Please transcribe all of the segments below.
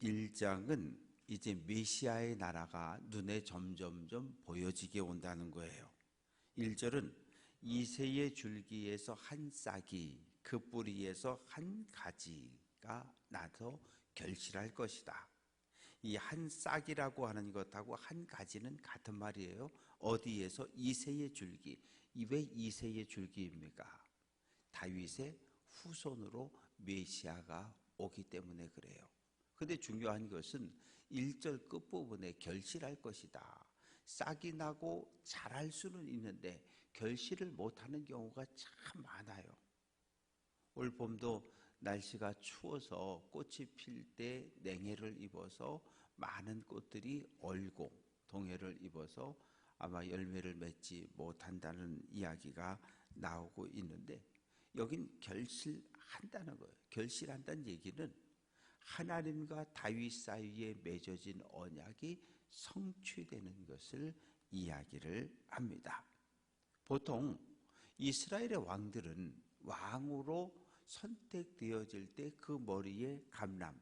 21장은 이제 메시아의 나라가 눈에 점점점 보여지게 온다는 거예요. 1절은 이새의 줄기에서 한 싹이 그 뿌리에서 한 가지가 나서 결실할 것이다. 이 한 싹이라고 하는 것하고 한 가지는 같은 말이에요. 어디에서? 이새의 줄기. 왜 이새의 줄기입니까? 다윗의 후손으로 메시아가 오기 때문에 그래요. 근데 중요한 것은 1절 끝부분에 결실할 것이다. 싹이 나고 자랄 수는 있는데 결실을 못하는 경우가 참 많아요. 올 봄도 날씨가 추워서 꽃이 필 때 냉해를 입어서 많은 꽃들이 얼고 동해를 입어서 아마 열매를 맺지 못한다는 이야기가 나오고 있는데, 여긴 결실한다는 거예요. 결실한다는 얘기는 하나님과 다윗 사이에 맺어진 언약이 성취되는 것을 이야기를 합니다. 보통 이스라엘의 왕들은 왕으로 선택되어질 때 그 머리에 감람,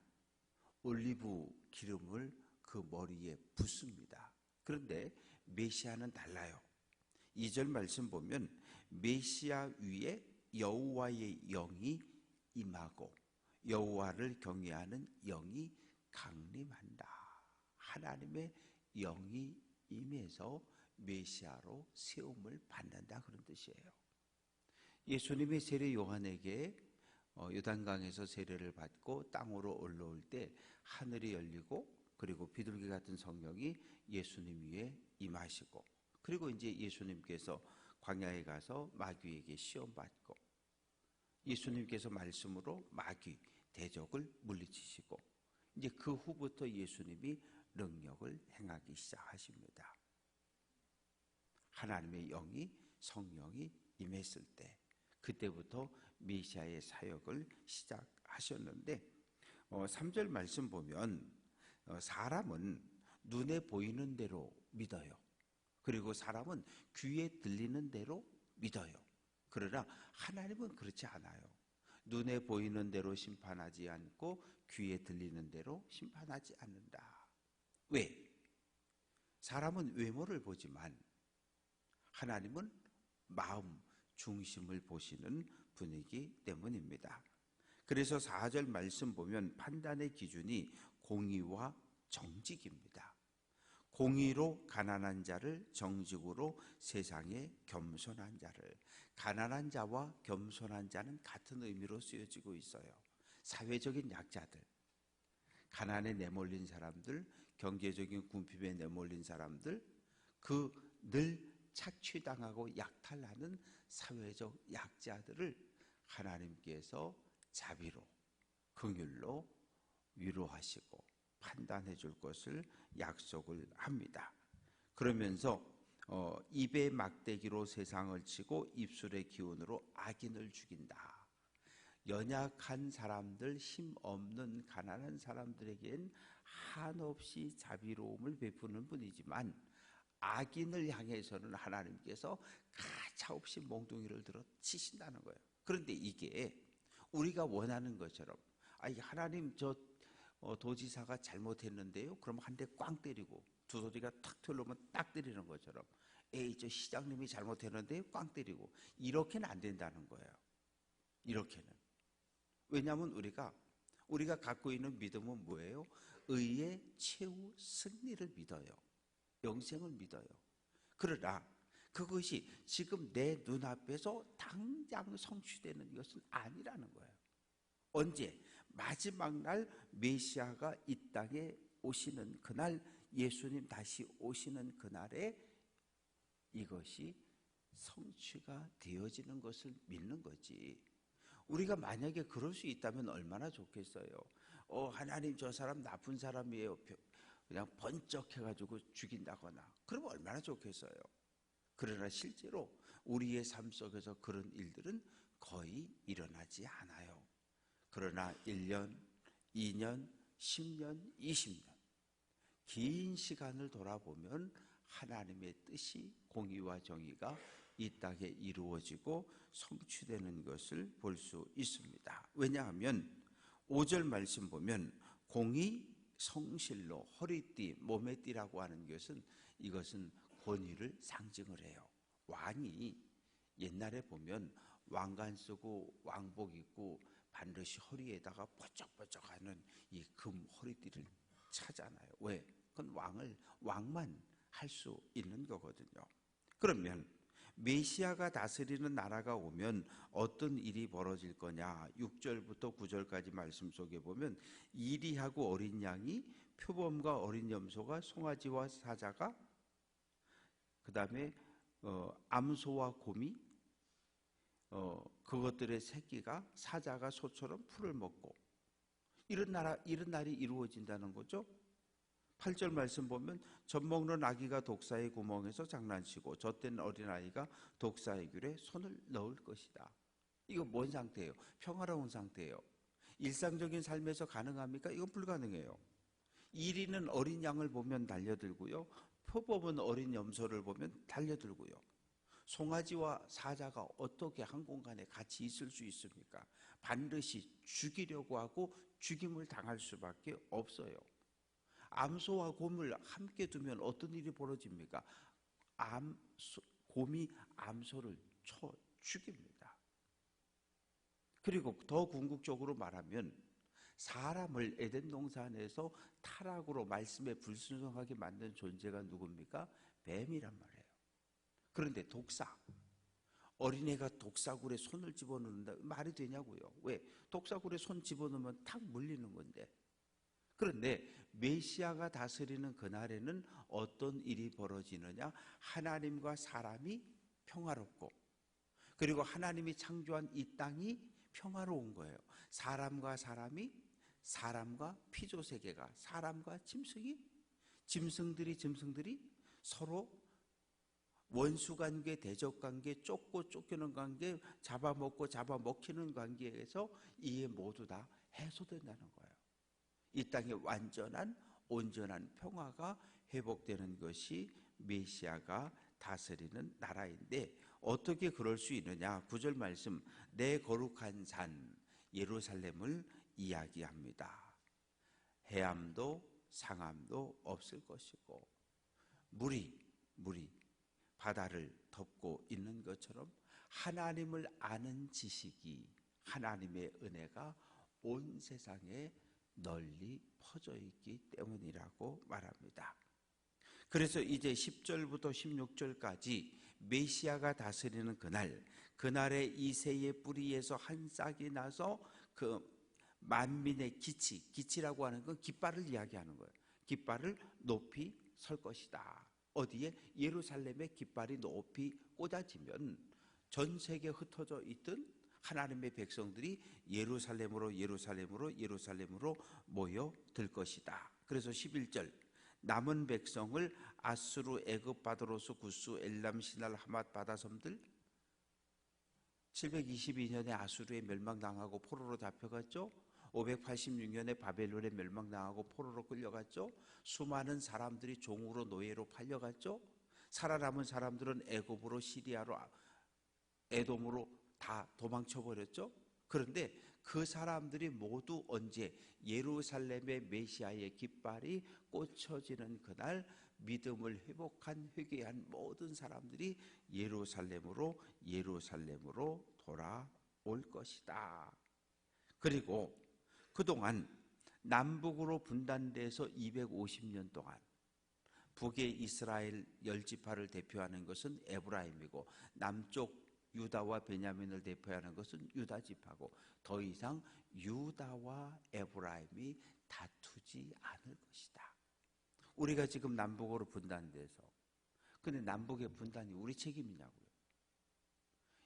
올리브 기름을 그 머리에 붓습니다. 그런데 메시아는 달라요. 2절 말씀 보면 메시아 위에 여호와의 영이 임하고 여호와를 경외하는 영이 강림한다. 하나님의 영이 임해서 메시아로 세움을 받는다, 그런 뜻이에요. 예수님이 세례 요한에게 요단강에서 세례를 받고 땅으로 올라올 때 하늘이 열리고 그리고 비둘기 같은 성령이 예수님 위에 임하시고, 그리고 이제 예수님께서 광야에 가서 마귀에게 시험 받고 예수님께서 말씀으로 마귀 대적을 물리치시고, 이제 그 후부터 예수님이 능력을 행하기 시작하십니다. 하나님의 영이, 성령이 임했을 때 그때부터 메시아의 사역을 시작하셨는데, 3절 말씀 보면 사람은 눈에 보이는 대로 믿어요. 그리고 사람은 귀에 들리는 대로 믿어요. 그러나 하나님은 그렇지 않아요. 눈에 보이는 대로 심판하지 않고 귀에 들리는 대로 심판하지 않는다. 왜? 사람은 외모를 보지만 하나님은 마음 중심을 보시는 분이기 때문입니다. 그래서 4절 말씀 보면 판단의 기준이 공의와 정직입니다. 공의로 가난한 자를, 정직으로 세상에 겸손한 자를. 가난한 자와 겸손한 자는 같은 의미로 쓰여지고 있어요. 사회적인 약자들, 가난에 내몰린 사람들, 경제적인 궁핍에 내몰린 사람들, 그 늘 착취당하고 약탈하는 사회적 약자들을 하나님께서 자비로, 긍휼로 위로하시고 판단해 줄 것을 약속을 합니다. 그러면서 입의 막대기로 세상을 치고 입술의 기운으로 악인을 죽인다. 연약한 사람들, 힘없는 가난한 사람들에겐 한없이 자비로움을 베푸는 분이지만 악인을 향해서는 하나님께서 가차없이 몽둥이를 들어 치신다는 거예요. 그런데 이게 우리가 원하는 것처럼, 하나님 저 도지사가 잘못했는데요, 그럼 한 대 꽝 때리고 두더지가 탁 튀어나오면 딱 때리는 것처럼, 저 시장님이 잘못했는데요, 꽝 때리고, 이렇게는 안 된다는 거예요. 이렇게는. 왜냐하면 우리가 갖고 있는 믿음은 뭐예요? 의의 최후 승리를 믿어요. 영생을 믿어요. 그러나 그것이 지금 내 눈앞에서 당장 성취되는 것은 아니라는 거예요. 언제? 마지막 날 메시아가 이 땅에 오시는 그날, 예수님 다시 오시는 그날에 이것이 성취가 되어지는 것을 믿는 거지. 우리가 만약에 그럴 수 있다면 얼마나 좋겠어요. 하나님 저 사람 나쁜 사람이에요, 그냥 번쩍해가지고 죽인다거나, 그러면 얼마나 좋겠어요. 그러나 실제로 우리의 삶 속에서 그런 일들은 거의 일어나지 않아요. 그러나 1년, 2년, 10년, 20년 긴 시간을 돌아보면 하나님의 뜻이, 공의와 정의가 이 땅에 이루어지고 성취되는 것을 볼 수 있습니다. 왜냐하면 5절 말씀 보면 공의, 성실로 허리띠, 몸에 띠라고 하는 것은 이것은 권위를 상징을 해요. 왕이 옛날에 보면 왕관 쓰고 왕복 입고 반드시 허리에다가 번쩍번쩍하는 이 금 허리띠를 차잖아요. 왜? 그건 왕만 할 수 있는 거거든요. 그러면 메시아가 다스리는 나라가 오면 어떤 일이 벌어질 거냐? 6절부터 9절까지 말씀 속에 보면 이리하고 어린 양이, 표범과 어린 염소가, 송아지와 사자가, 그 다음에 암소와 곰이, 그것들의 새끼가, 사자가 소처럼 풀을 먹고, 이런 날이 이루어진다는 거죠. 8절 말씀 보면 젖 먹는 아기가 독사의 구멍에서 장난치고 젖된 어린아이가 독사의 귤에 손을 넣을 것이다. 이거 뭔 상태예요? 평화로운 상태예요. 일상적인 삶에서 가능합니까? 이건 불가능해요. 이리는 어린 양을 보면 달려들고요, 표범은 어린 염소를 보면 달려들고요. 송아지와 사자가 어떻게 한 공간에 같이 있을 수 있습니까? 반드시 죽이려고 하고 죽임을 당할 수밖에 없어요. 암소와 곰을 함께 두면 어떤 일이 벌어집니까? 곰이 암소를 쳐 죽입니다. 그리고 더 궁극적으로 말하면 사람을 에덴 동산에서 타락으로 말씀에 불순종하게 만든 존재가 누굽니까? 뱀이란 말이에요. 그런데 어린애가 독사굴에 손을 집어넣는다, 말이 되냐고요. 왜? 독사굴에 손 집어넣으면 탁 물리는 건데. 그런데 메시아가 다스리는 그날에는 어떤 일이 벌어지느냐? 하나님과 사람이 평화롭고, 그리고 하나님이 창조한 이 땅이 평화로운 거예요. 사람과 사람이, 사람과 피조세계가, 사람과 짐승들이 서로 원수관계, 대적관계, 쫓고 쫓기는 관계, 잡아먹고 잡아먹히는 관계에서 이게 모두 다 해소된다는 거예요. 이 땅에 온전한 평화가 회복되는 것이 메시아가 다스리는 나라인데, 어떻게 그럴 수 있느냐? 9절 말씀, 내 거룩한 산 예루살렘을 이야기합니다. 해암도 상암도 없을 것이고, 물이 바다를 덮고 있는 것처럼 하나님을 아는 지식이, 하나님의 은혜가 온 세상에 널리 퍼져 있기 때문이라고 말합니다. 그래서 이제 10절부터 16절까지 메시아가 다스리는 그날에 이새의 뿌리에서 한 싹이 나서 그 만민의 기치라고 하는 건 깃발을 이야기하는 거예요. 깃발을 높이 설 것이다. 어디에? 예루살렘의 깃발이 높이 꽂아지면 전 세계에 흩어져 있던 하나님의 백성들이 예루살렘으로 모여들 것이다. 그래서 11절, 남은 백성을 아수르, 애굽, 바드로스, 구스, 엘람, 시날, 하맛 바다섬들, 722년에 아수르에 멸망당하고 포로로 잡혀갔죠. 586년에 바벨론에 멸망당하고 포로로 끌려갔죠. 수많은 사람들이 종으로, 노예로 팔려갔죠. 살아남은 사람들은 애굽으로, 시리아로, 에돔으로 다 도망쳐버렸죠. 그런데 그 사람들이 모두 언제? 예루살렘의 메시아의 깃발이 꽂혀지는 그날 믿음을 회복한, 회개한 모든 사람들이 예루살렘으로 돌아올 것이다. 그리고 그동안 남북으로 분단돼서 250년 동안 북의 이스라엘 10지파를 대표하는 것은 에브라임이고, 남쪽 유다와 베냐민을 대표하는 것은 유다 지파고, 더 이상 유다와 에브라임이 다투지 않을 것이다. 우리가 지금 남북으로 분단돼서, 근데 남북의 분단이 우리 책임이냐고요.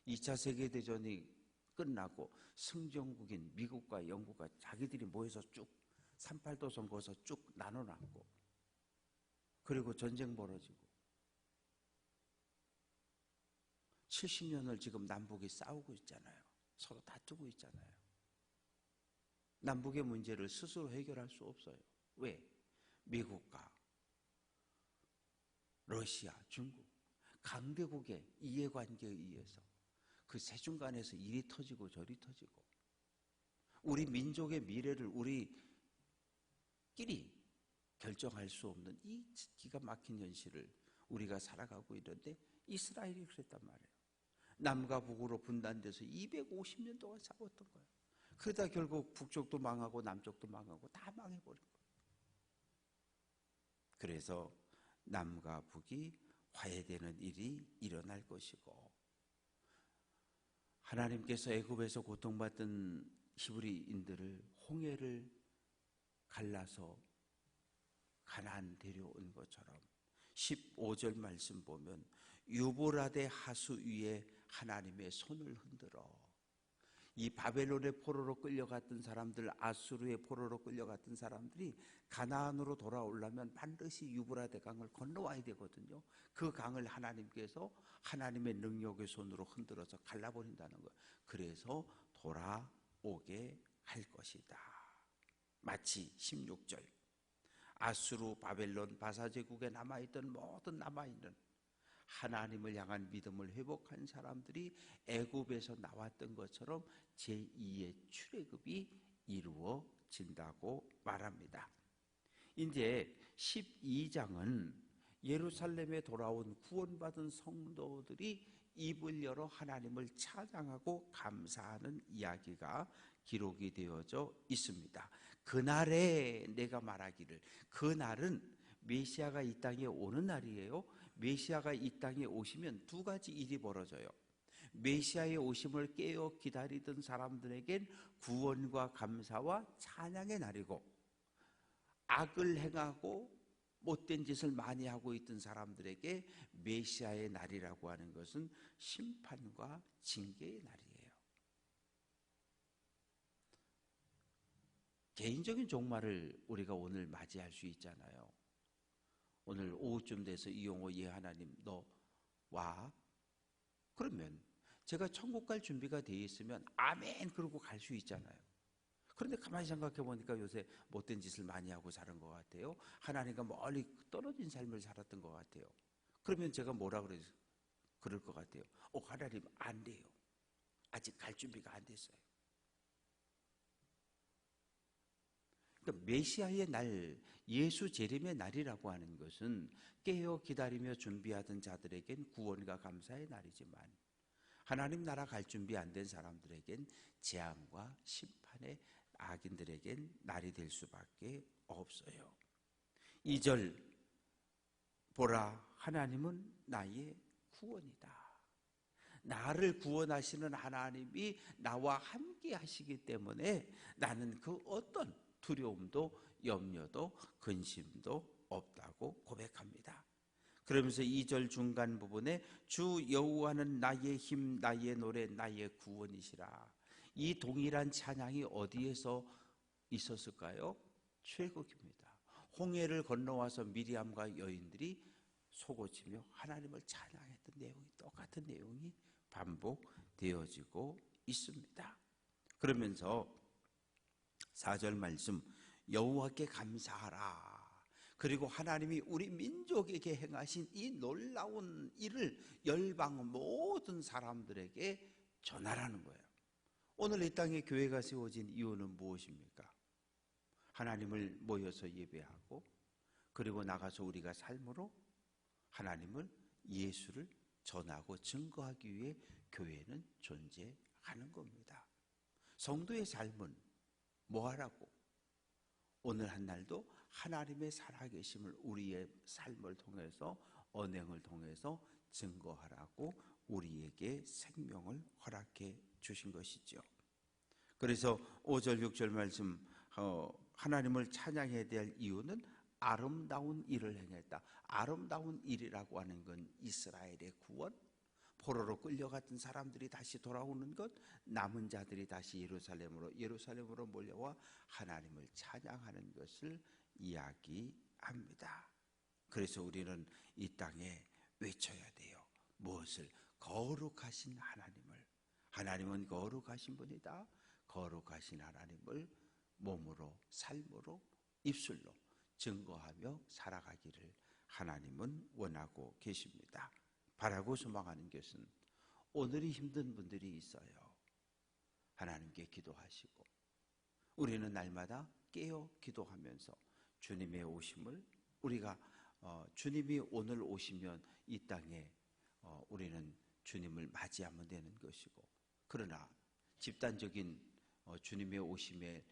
2차 세계대전이 끝나고 승전국인 미국과 영국과 자기들이 모여서 쭉 38도 선거에서 쭉 나눠놨고, 그리고 전쟁 벌어지고 70년을 지금 남북이 싸우고 있잖아요. 서로 다투고 있잖아요. 남북의 문제를 스스로 해결할 수 없어요. 왜? 미국과 러시아, 중국, 강대국의 이해관계에 의해서 그 세중간에서 이리 터지고 저리 터지고, 우리 민족의 미래를 우리끼리 결정할 수 없는 이 기가 막힌 현실을 우리가 살아가고 있는데 이스라엘이 그랬단 말이에요. 남과 북으로 분단돼서 250년 동안 싸웠던 거예요. 그러다 결국 북쪽도 망하고 남쪽도 망하고 다 망해버린 거예요. 그래서 남과 북이 화해되는 일이 일어날 것이고, 하나님께서 애굽에서 고통받던 히브리인들을 홍해를 갈라서 가나안 데려온 것처럼 15절 말씀 보면 유브라데 하수 위에 하나님의 손을 흔들어 이 바벨론의 포로로 끌려갔던 사람들, 아수르의 포로로 끌려갔던 사람들이 가나안으로 돌아오려면 반드시 유브라데 강을 건너와야 되거든요. 그 강을 하나님께서 하나님의 능력의 손으로 흔들어서 갈라버린다는 거예요. 그래서 돌아오게 할 것이다. 마치 16절 아수르, 바벨론, 바사제국에 남아있던 모든 남아있는 하나님을 향한 믿음을 회복한 사람들이 애굽에서 나왔던 것처럼 제2의 출애굽이 이루어진다고 말합니다. 이제 12장은 예루살렘에 돌아온 구원받은 성도들이 입을 열어 하나님을 찬양하고 감사하는 이야기가 기록이 되어져 있습니다. 그날에 내가 말하기를, 그날은 메시아가 이 땅에 오는 날이에요. 메시아가 이 땅에 오시면 두 가지 일이 벌어져요. 메시아의 오심을 깨어 기다리던 사람들에겐 구원과 감사와 찬양의 날이고, 악을 행하고 못된 짓을 많이 하고 있던 사람들에게 메시아의 날이라고 하는 것은 심판과 징계의 날이에요. 개인적인 종말을 우리가 오늘 맞이할 수 있잖아요. 오늘 오후쯤 돼서 이용호 예 하나님 너 와. 그러면 제가 천국 갈 준비가 되어 있으면 아멘 그러고 갈 수 있잖아요. 그런데 가만히 생각해 보니까 요새 못된 짓을 많이 하고 사는 것 같아요. 하나님과 멀리 떨어진 삶을 살았던 것 같아요. 그러면 제가 뭐라 그럴 것 같아요. 하나님 안 돼요. 아직 갈 준비가 안 됐어요. 그러니까 메시아의 날, 예수 재림의 날이라고 하는 것은 깨어 기다리며 준비하던 자들에겐 구원과 감사의 날이지만 하나님 나라 갈 준비 안 된 사람들에겐 재앙과 심판의 악인들에겐 날이 될 수밖에 없어요. 2절 보라 하나님은 나의 구원이다. 나를 구원하시는 하나님이 나와 함께 하시기 때문에 나는 그 어떤 두려움도 염려도 근심도 없다고 고백합니다. 그러면서 2절 중간 부분에 주 여호와는 나의 힘, 나의 노래, 나의 구원이시라. 이 동일한 찬양이 어디에서 있었을까요? 출애굽입니다. 홍해를 건너와서 미리암과 여인들이 속옷이며 하나님을 찬양했던 내용이 똑같은 내용이 반복되어지고 있습니다. 그러면서 4절 말씀 여호와께 감사하라. 그리고 하나님이 우리 민족에게 행하신 이 놀라운 일을 열방 모든 사람들에게 전하라는 거예요. 오늘 이 땅에 교회가 세워진 이유는 무엇입니까? 하나님을 모여서 예배하고 그리고 나가서 우리가 삶으로 하나님을 예수를 전하고 증거하기 위해 교회는 존재하는 겁니다. 성도의 삶은 뭐하라고? 오늘 한 날도 하나님의 살아계심을 우리의 삶을 통해서 언행을 통해서 증거하라고 우리에게 생명을 허락해 주신 것이죠. 그래서 5절 6절 말씀 하나님을 찬양해야 될 이유는 아름다운 일을 행했다. 아름다운 일이라고 하는 건 이스라엘의 구원, 포로로 끌려갔던 사람들이 다시 돌아오는 것, 남은 자들이 다시 예루살렘으로 몰려와 하나님을 찬양하는 것을 이야기합니다. 그래서 우리는 이 땅에 외쳐야 돼요. 무엇을? 거룩하신 하나님을. 하나님은 거룩하신 분이다. 거룩하신 하나님을 몸으로, 삶으로, 입술로 증거하며 살아가기를 하나님은 원하고 계십니다. 바라고 소망하는 것은 오늘이 힘든 분들이 있어요. 하나님께 기도하시고 우리는 날마다 깨어 기도하면서 주님의 오심을 우리가 주님이 오늘 오시면 이 땅에 우리는 주님을 맞이하면 되는 것이고, 그러나 집단적인 주님의 오심에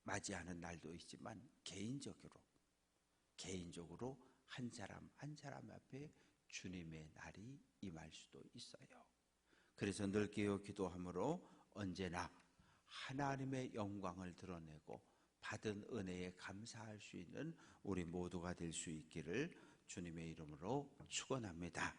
맞이하는 날도 있지만 개인적으로 한 사람 한 사람 앞에 주님의 날이 임할 수도 있어요. 그래서 늘 깨어 기도함으로 언제나 하나님의 영광을 드러내고 받은 은혜에 감사할 수 있는 우리 모두가 될 수 있기를 주님의 이름으로 축원합니다.